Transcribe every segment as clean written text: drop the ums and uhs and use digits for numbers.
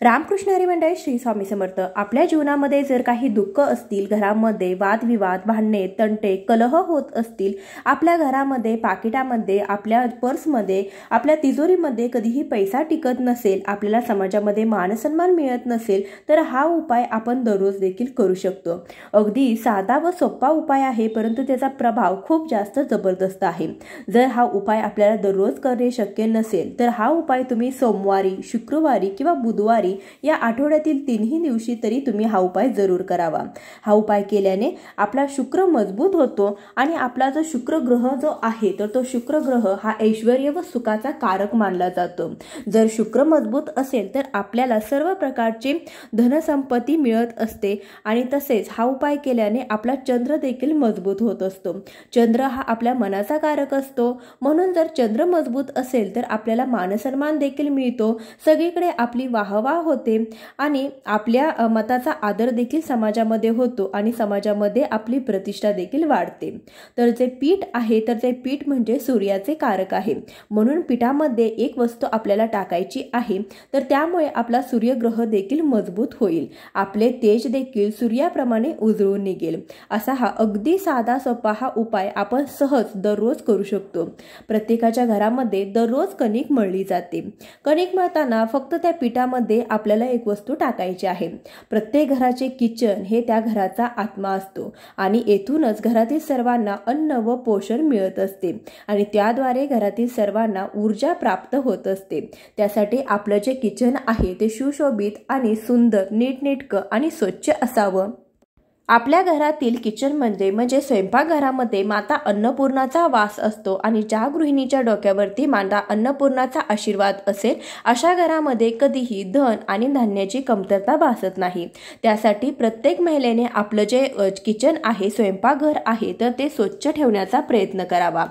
रामकृष्ण हरी मंडळी, श्री स्वामी समर्थ। आपल्या जीवनामध्ये जर काही दुःख असतील, घरामध्ये वादविवाद, भांडणे, तंटे, कलह होत असतील, आपल्या घरामध्ये, पाकिटामध्ये, आपल्या पर्समध्ये, आपल्या तिजोरीमध्ये कधीही पैसा टिकत नसेल, आपल्याला समाजामध्ये मानसन्मान मिळत नसेल, तर हा उपाय आपण दररोज देखील करू शकतो। अगदी साधा व सोपा उपाय आहे, परंतु त्याचा प्रभाव खूप जास्त जबरदस्त आहे। जर हा उपाय आपल्याला दररोज करणे शक्य नसेल, तर हा उपाय तुम्ही सोमवारी, शुक्रवारी किंवा बुधवारी या आठवड्यातील तीनही दिवशी तरी तुम्ही हा उपाय जरूर करावा। हा उपाय केल्याने आपला शुक्र मजबूत होतो आणि आपला जो शुक्र ग्रह जो आहे, तर तो शुक्र ग्रह हा ऐश्वर्य व सुखाचा कारक मानला जातो। जर शुक्र मजबूत असेल तर आपल्याला सर्व प्रकारची धनसंपत्ती मिळत असते आणि तसेच हा उपाय केल्याने आपला चंद्र देखील मजबूत होत असतो। चंद्र हा आपल्या मनाचा कारक असतो, म्हणून जर चंद्र मजबूत असेल तर आपल्याला मानसन्मान देखील मिळतो, सगळीकडे आपली वाहवा होते आणि आपल्या मताचा आदर देखील समाजामध्ये होतो आणि समाजामध्ये आपली प्रतिष्ठा देखील वाढते। तर जे पीठ आहे, तर ते पीठ म्हणजे सूर्याचे कारक आहे, म्हणून पीठामध्ये एक वस्तू आपल्याला टाकायची आहे, तर त्यामुळे आपला सूर्यग्रह देखील मजबूत होईल, आपले तेज देखील सूर्याप्रमाणे उजळून निघेल। असा हा अगदी साधा सोपा हा उपाय आपण सहज दररोज करू शकतो। प्रत्येकाच्या घरामध्ये दररोज कणिक मळली जाते। कणिक मळताना फक्त त्या पीठामध्ये आपल्याला एक वस्तू टाकायची आहे। प्रत्येक घराचे किचन हे त्या घराचा आत्मा असतो आणि येथूनच घरातील सर्वांना अन्न व पोषण मिळत असते आणि त्याद्वारे घरातील सर्वांना ऊर्जा प्राप्त होत असते। त्यासाठी आपलं जे किचन आहे ते सुशोभित आणि सुंदर, नीटनेटकं आणि स्वच्छ असावं। आपल्या घरातील किचन म्हणजे स्वयंपाकघरामध्ये माता अन्नपूर्णाचा वास असतो आणि ज्या गृहिणीच्या डोक्यावरती माता अन्नपूर्णाचा आशीर्वाद असेल, अशा घरामध्ये कधीही धन आणि धान्याची कमतरता भासत नाही। त्यासाठी प्रत्येक महिलेने आपलं जे किचन आहे, स्वयंपाकघर आहे, तर ते स्वच्छ ठेवण्याचा प्रयत्न करावा।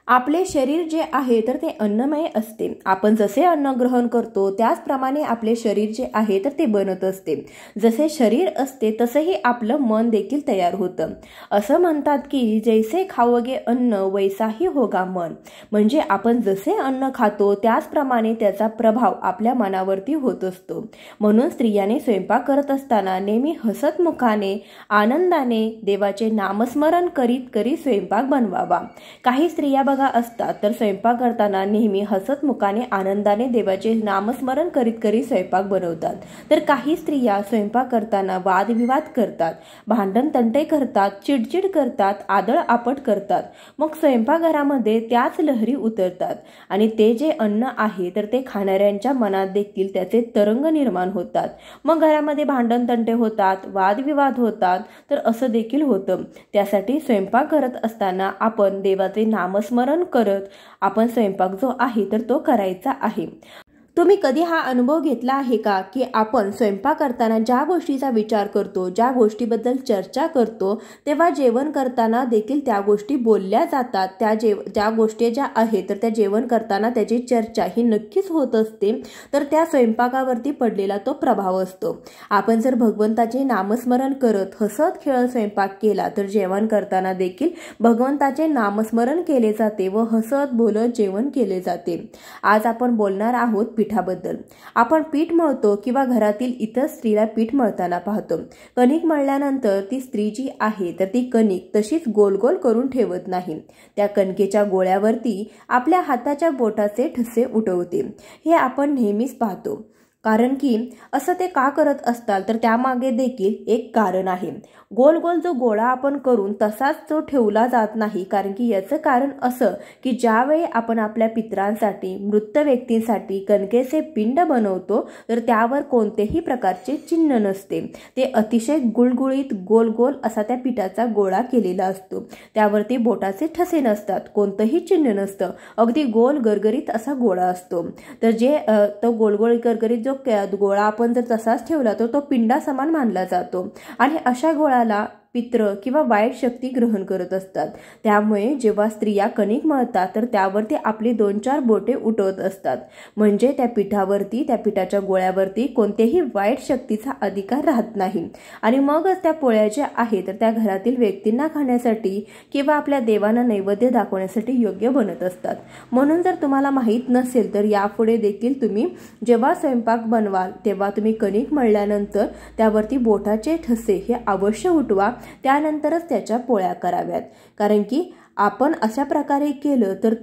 आपले शरीर जे आहे तर ते अन्नमय असते। आपण जसे अन्न ग्रहण करतो त्याचप्रमाणे आपले शरीर जे आहे तर ते बनत असते। जसे शरीर असते तसेही आपलं मन देखील तयार होतं। असं म्हणतात की जैसे खाओगे अन्न वैसाही होगा मन, म्हणजे आपण जसे अन्न खातो त्याचप्रमाणे त्याचा प्रभाव आपल्या मनावरती होत असतो। म्हणून स्त्रियाने स्वयंपाक करत असताना नेहमी हसत मुखाने, आनंदाने देवाचे नामस्मरण करीत करीत स्वयंपाक बनवावा। काही स्त्रिया बघा असतात तर स्वयंपाक करताना नेहमी हसत मुखाने, आनंदाने देवाचे नामस्मरण करीत करीत स्वयंपाक बनवतात, तर काही स्त्रिया स्वयंपाक करताना वादविवाद करतात, भांडण तंटे करतात, चिडचिड करतात, आदळ आपट करतात। मग स्वयंपाकघरामध्ये त्याच लहरी उतरतात आणि ते जे अन्न आहे तर ते खाणाऱ्यांच्या मनात देखील त्याचे तरंग निर्माण होतात। मग घरामध्ये भांडण तंटे होतात, वादविवाद होतात, तर असं देखील होतं। त्यासाठी स्वयंपाक करत असताना आपण देवाचे नामस्मरण करत आपण स्वयंपाक जो आहे तर तो करायचा आहे। तुम्ही कधी हा अनुभव घेतला आहे का की आपण स्वयंपाक करताना ज्या गोष्टीचा विचार करतो, ज्या गोष्टीबद्दल चर्चा करतो, तेव्हा जेवण करताना देखील त्या गोष्टी बोलल्या जातात। ज्या गोष्टी ज्या आहेत तर त्या जेवण करताना त्याची चर्चा ही नक्कीच होत असते, तर त्या स्वयंपाकावरती पडलेला तो प्रभाव असतो। आपण जर भगवंताचे नामस्मरण करत हसत खेळत स्वयंपाक केला तर जेवण करताना देखील भगवंताचे नामस्मरण केले जाते व हसत बोलत जेवण केले जाते। आज आपण बोलणार आहोत पीठाबद्दल। आपण पीठ मळतो किंवा घरातील इतर स्त्रीला पीठ मळताना पाहतो। कणिक मळल्यानंतर ती स्त्री जी आहे तर ती कणिक तशीच गोल गोल करून ठेवत नाही, त्या कणकेच्या गोळ्यावरती आपल्या हाताच्या बोटाचे ठसे उठवते। हे आपण नेहमीच पाहतो, कारण की असं ते का करत असतात तर त्यामागे देखील एक कारण आहे। गोल गोल जो गोळा आपण करून तसाच तो ठेवला जात नाही, कारण की याचं कारण असं की ज्यावेळी आपण आपल्या पितरांसाठी, मृत व्यक्तींसाठी कणकेचे पिंड बनवतो तर त्यावर कोणतेही प्रकारचे चिन्ह नसते। ते अतिशय गुळगुळीत गोल गोल असा त्या पिठाचा गोळा केलेला असतो, त्यावरती बोटाचे ठसे नसतात, कोणतंही चिन्ह नसतं, अगदी गोल गरगरीत असा गोळा असतो। तर तो गोलगोल गरगरीत जो गोळा आपण जर तसाच ठेवला तर तो पिंडा समान मानला जातो आणि अशा गोळ्याला पित्र किंवा वाईट शक्ती ग्रहण करत असतात। त्यामुळे जेव्हा स्त्रिया कणिक मळतात तर त्यावरती आपली 2-4 बोटे उठवत असतात, म्हणजे त्या पिठावरती, त्या पिठाच्या गोळ्यावरती कोणत्याही वाईट शक्तीचा अधिकार राहत नाही आणि मगच त्या पोळ्या ज्या आहेत तर त्या घरातील व्यक्तींना खाण्यासाठी किंवा आपल्या देवांना नैवेद्य दाखवण्यासाठी योग्य बनत असतात। म्हणून जर तुम्हाला माहित नसेल तर यापुढे देखील तुम्ही जेव्हा स्वयंपाक बनवाल तेव्हा तुम्ही कणिक मळल्यानंतर त्यावरती बोटाचे ठसे हे अवश्य उठवा, त्यानंतरच त्याच्या पोळ्या कराव्यात। कारण की आपण अशा प्रकारे केलं तर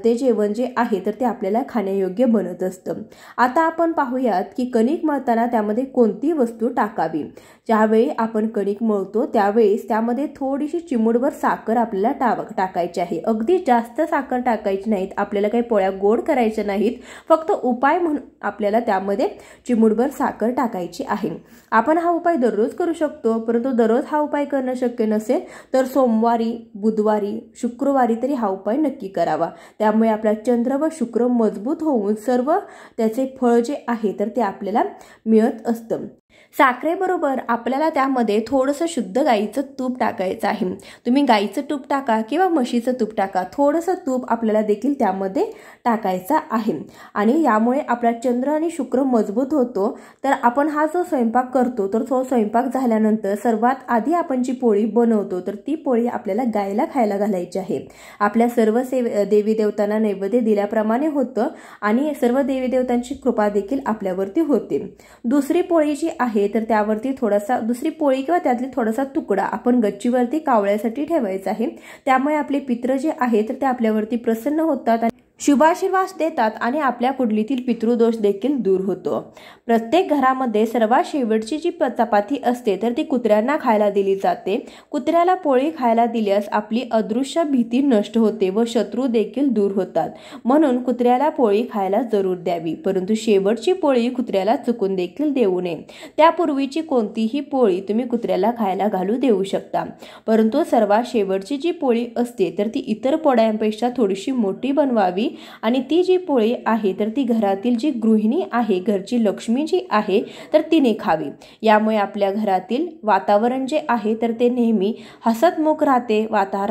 ते जेवण जे आहे तर ते आपल्याला खाण्यायोग्य बनत असतं। आता आपण पाहूयात की कणिक मळताना त्यामध्ये कोणती वस्तू टाकावी। ज्यावेळी आपण कणिक मळतो त्यावेळेस त्यामध्ये थोडीशी चिमूटभर साखर आपल्याला टाकायची आहे। अगदी जास्त साखर टाकायची नाहीत, आपल्याला काही पोळ्या गोड करायच्या नाहीत, फक्त उपाय म्हणून आपल्याला त्यामध्ये चिमूटभर साखर टाकायची आहे। आपण हा उपाय दररोज करू शकतो, परंतु दररोज हा उपाय करणं शक्य नसेल तर सोमवारी, बुधवारी, शुक्रवारी तरी हा उपाय नक्की करावा। त्यामुळे आपला चंद्र व शुक्र मजबूत होऊन सर्व त्याचे फळ जे आहे तर ते आपल्याला मिळत असतं। साखरेबरोबर आपल्याला त्यामध्ये थोडंसं शुद्ध गाईचं तूप टाकायचं आहे। तुम्ही गाईचं तूप टाका किंवा म्हशीचं तूप टाका, थोडंसं तूप आपल्याला देखील त्यामध्ये टाकायचं आहे आणि यामुळे आपला चंद्र आणि शुक्र मजबूत होतो। तर आपण हा जो स्वयंपाक करतो तर तो स्वयंपाक झाल्यानंतर सर्वात आधी आपण जी पोळी बनवतो तर ती पोळी आपल्याला गायला खायला घालायची आहे। आपल्या सर्व देवी देवतांना नैवेद्य दिल्याप्रमाणे होतं आणि सर्व देवी देवतांची कृपा देखील आपल्यावरती होते। दुसरी पोळी जी आहे तर त्यावरती थोडासा दुसरी पोळी किंवा त्यातली थोडासा तुकडा आपण गच्चीवरती कावळ्यासाठी ठेवायचा आहे। त्यामुळे आपले पित्र जे आहे तर ते आपल्यावरती प्रसन्न होतात, शुभाशीर्वाद देतात आणि आपल्या कुंडलीतील पितृदोष देखील दूर होतो। प्रत्येक घरामध्ये सर्वात शेवटची जी चपाती असते तर ती कुत्र्यांना खायला दिली जाते। कुत्र्याला पोळी खायला दिल्यास आपली अदृश्य भीती नष्ट होते व शत्रू देखील दूर होतात, म्हणून कुत्र्याला पोळी खायला जरूर द्यावी, परंतु शेवटची पोळी कुत्र्याला चुकून देखील देऊ नये। त्यापूर्वीची कोणतीही पोळी तुम्ही कुत्र्याला खायला घालू देऊ शकता, परंतु सर्वात शेवटची जी पोळी असते तर ती इतर पोळ्यांपेक्षा थोडीशी मोठी बनवावी आणि ती जी पोळी आहे तर ती घरातील जी गृहिणी आहे, घरची लक्ष्मी जी आहे तर तिने खावी। यामुळे आपल्या घरातील वातावरण जे आहे तर ते नेहमी हसतमुख राहते,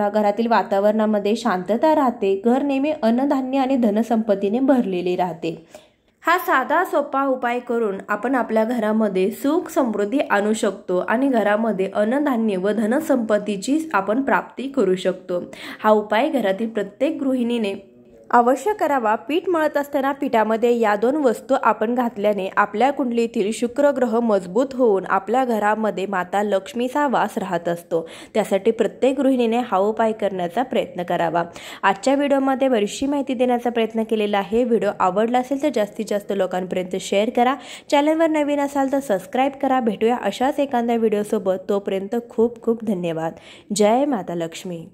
घरातील वातावरणामध्ये शांतता राहते, घर नेहमी अन्नधान्य आणि धनसंपत्तीने भरलेले राहते। हा साधा सोपा उपाय करून आपण आपल्या घरामध्ये सुख समृद्धी आणू शकतो आणि घरामध्ये अन्नधान्य व धनसंपत्तीची आपण प्राप्ती करू शकतो। हा उपाय घरातील प्रत्येक गृहिणीने अवश्य करावा। पीठ मळत असताना पिठामध्ये या 2 वस्तू आपण घातल्याने आपल्या कुंडलीतील शुक्र ग्रह मजबूत होऊन आपल्या घरामध्ये माता लक्ष्मीचा वास राहत असतो। त्यासाठी प्रत्येक गृहिणीने हा उपाय करण्याचा प्रयत्न करावा। आजच्या व्हिडिओमध्ये बरीचशी माहिती देण्याचा प्रयत्न केलेला आहे। व्हिडिओ आवडला असेल तर जास्तीत जास्त लोकांपर्यंत शेअर करा। चॅनलवर नवीन असाल तर सबस्क्राईब करा। भेटूया अशाच एखाद्या व्हिडिओसोबत, तोपर्यंत खूप खूप धन्यवाद। जय माता लक्ष्मी।